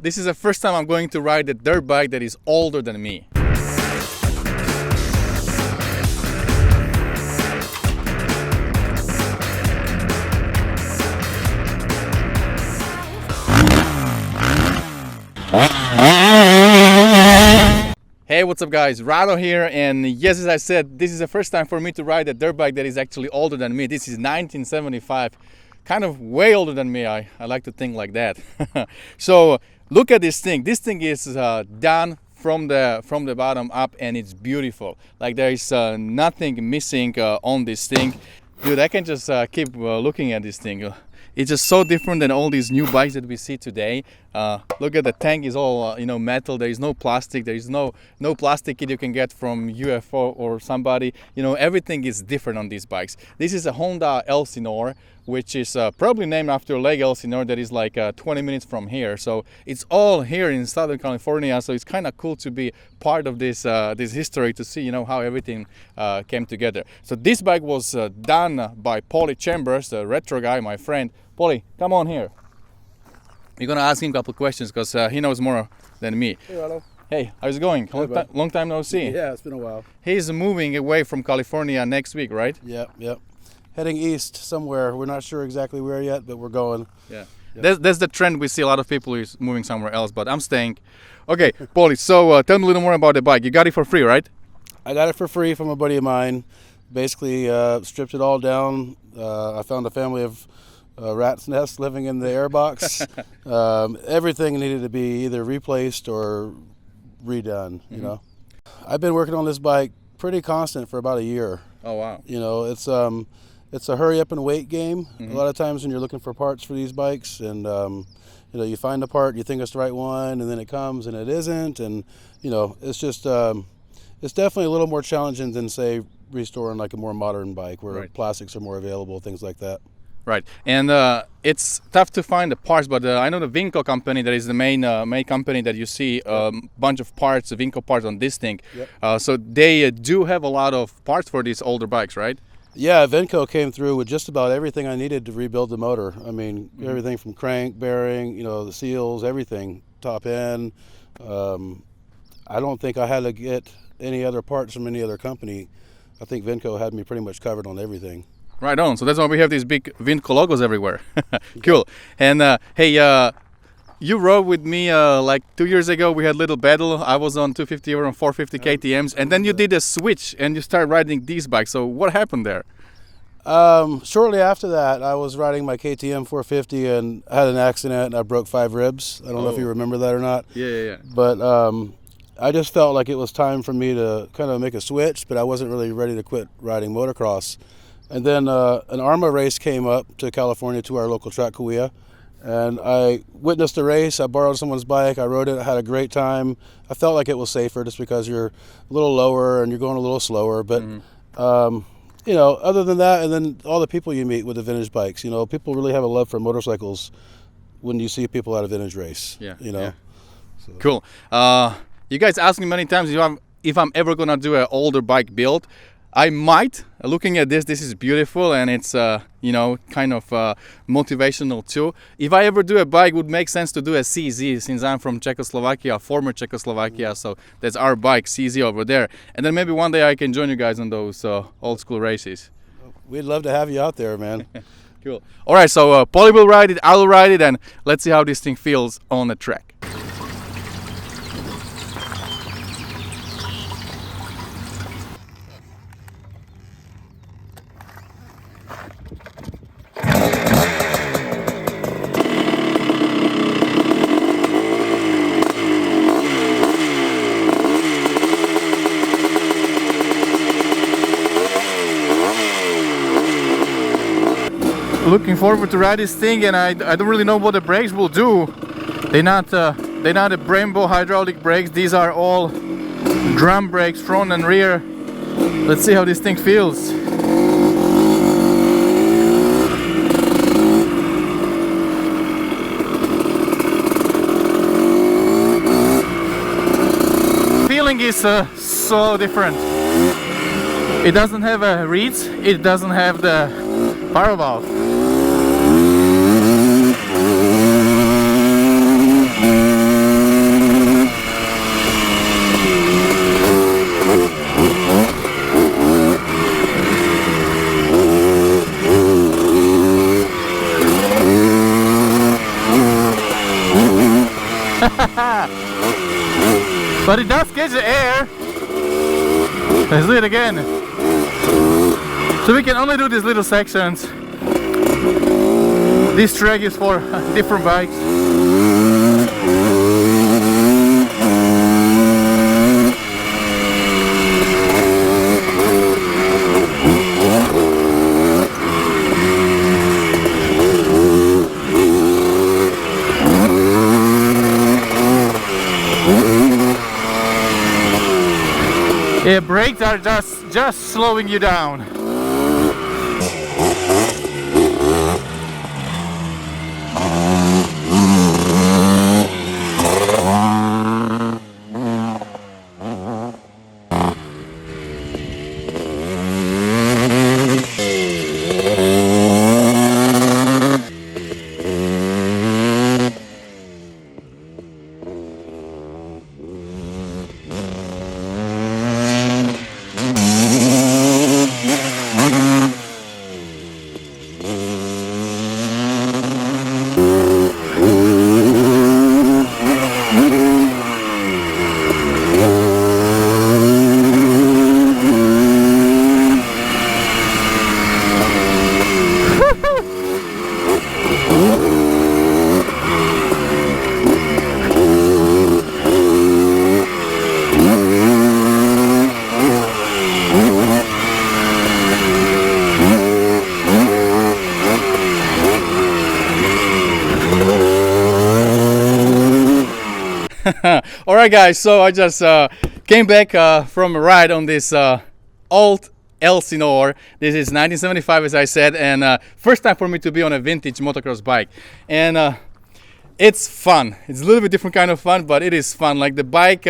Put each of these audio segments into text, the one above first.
This is the first time I'm going to ride a dirt bike that is older than me. Hey, what's up guys, Rado here, and yes, as I said, this is the first time for me to ride a dirt bike that is actually older than me. This is 1975, kind of way older than me. I like to think like that. So look at this thing. This thing is done from the bottom up, and it's beautiful. Like there is nothing missing on this thing. Dude, I can just keep looking at this thing. It's just so different than all these new bikes that we see today. Look at the tank is all metal. There is no plastic. There is no plastic kit you can get from UFO or somebody. Everything is different on these bikes. This is a Honda Elsinore, which is probably named after Lake Elsinore that is like 20 minutes from here. So it's all here in Southern California. So it's kind of cool to be part of this history, to see how everything came together. So this bike was done by Pauly Chambers, the retro guy, my friend. Pauly, come on here. We're gonna ask him a couple of questions because he knows more than me. Hey, Rado. Hey, how's it going? Hey, long time no see. Yeah, it's been a while. He's moving away from California next week, right? Yep. Heading east somewhere. We're not sure exactly where yet, but we're going. Yeah. That's the trend. We see a lot of people is moving somewhere else, but I'm staying. Okay, Pauly, so tell me a little more about the bike. You got it for free, right? I got it for free from a buddy of mine. Basically stripped it all down. I found a family of rat's nests living in the airbox. Everything needed to be either replaced or redone. I've been working on this bike pretty constant for about a year. Oh wow. It's a hurry up and wait game. A lot of times when you're looking for parts for these bikes, and you find a part, you think it's the right one, and then it comes and it isn't, and it's just it's definitely a little more challenging than, say, restoring like a more modern bike where plastics are more available, things like that. Right, and it's tough to find the parts, but I know the Vinco company, that is the main company that you see a bunch of parts, Vinco parts on this thing. Yep. So they do have a lot of parts for these older bikes, right? Yeah, Vinco came through with just about everything I needed to rebuild the motor. I mean, everything from crank, bearing, the seals, everything, top end. I don't think I had to get any other parts from any other company. I think Vinco had me pretty much covered on everything. Right on. So that's why we have these big Vinco logos everywhere. Cool. And hey, you rode with me like 2 years ago. We had a little battle. I was on 250 or on 450 KTMs, and then you did a switch and you started riding these bikes. So what happened there? Shortly after that, I was riding my KTM 450 and had an accident, and I broke 5 ribs. I don't know if you remember that or not. Yeah. But I just felt like it was time for me to kind of make a switch, but I wasn't really ready to quit riding motocross. And then an ARMA race came up to California, to our local track, Kauai, and I witnessed the race. I borrowed someone's bike. I rode it. I had a great time. I felt like it was safer just because you're a little lower and you're going a little slower. But other than that, and then all the people you meet with the vintage bikes, people really have a love for motorcycles when you see people at a vintage race. Yeah. So. Cool. You guys asked me many times if I'm ever gonna do an older bike build. I might. Looking at this is beautiful, and it's kind of motivational too. If I ever do a bike, it would make sense to do a CZ, since I'm from Czechoslovakia, former Czechoslovakia. So that's our bike, CZ, over there. And then maybe one day I can join you guys on those old school races. We'd love to have you out there, man. Cool. All right, so Pauly will ride it, I'll ride it, and let's see how this thing feels on the track. Looking forward to ride this thing, and I don't really know what the brakes will do. They're not a Brembo hydraulic brakes. These are all drum brakes, front and rear. Let's see how this thing feels. Feeling is so different. It doesn't have a reeds. It doesn't have the power valve. But it does catch the air. Let's do it again. So we can only do these little sections. This track is for different bikes. Yeah, brakes are just slowing you down. Alright guys, so I just came back from a ride on this old Elsinore. This is 1975 as I said, and first time for me to be on a vintage motocross bike. And it's fun. It's a little bit different kind of fun, but it is fun. Like the bike,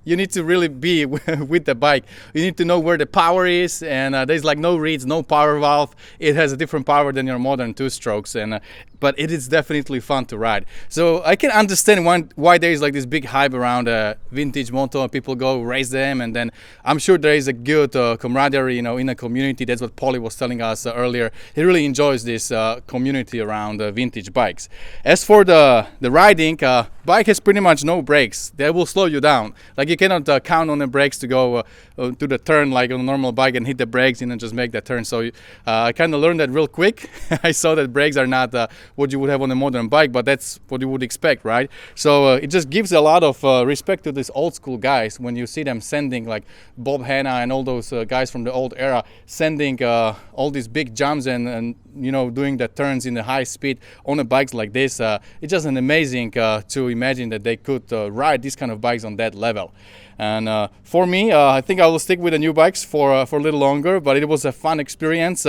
you need to really be with the bike. You need to know where the power is, and there's like no reeds, no power valve. It has a different power than your modern two-strokes, and but it is definitely fun to ride. So I can understand why there is like this big hype around vintage moto, and people go race them, and then I'm sure there is a good camaraderie, you know, in a community. That's what Pauly was telling us earlier. He really enjoys this community around vintage bikes. As for the riding, bike has pretty much no brakes. They will slow you down. Like you cannot count on the brakes to go to the turn like on a normal bike and hit the brakes and then just make that turn. So I kind of learned that real quick. I saw that brakes are not what you would have on a modern bike, but that's what you would expect, right? So it just gives a lot of respect to these old school guys when you see them sending like Bob Hanna and all those guys from the old era sending all these big jumps and you know, doing the turns in the high speed on the bikes like this. It's just an amazing to imagine that they could ride these kind of bikes on that level. And for me, I think I will stick with the new bikes for a little longer, but it was a fun experience.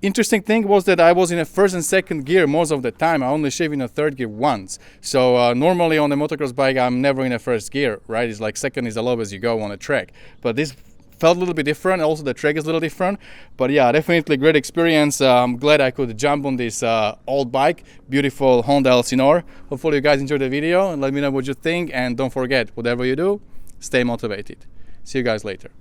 Interesting thing was that I was in a first and second gear most of the time. I only shift in a third gear once. So normally on the motocross bike, I'm never in a first gear, right? It's like second is the lowest you go on a track. But this felt a little bit different. Also the track is a little different, but yeah, definitely great experience. I'm glad I could jump on this old bike, beautiful Honda Elsinore. Hopefully you guys enjoyed the video and let me know what you think, and don't forget, whatever you do, stay motivated. See you guys later.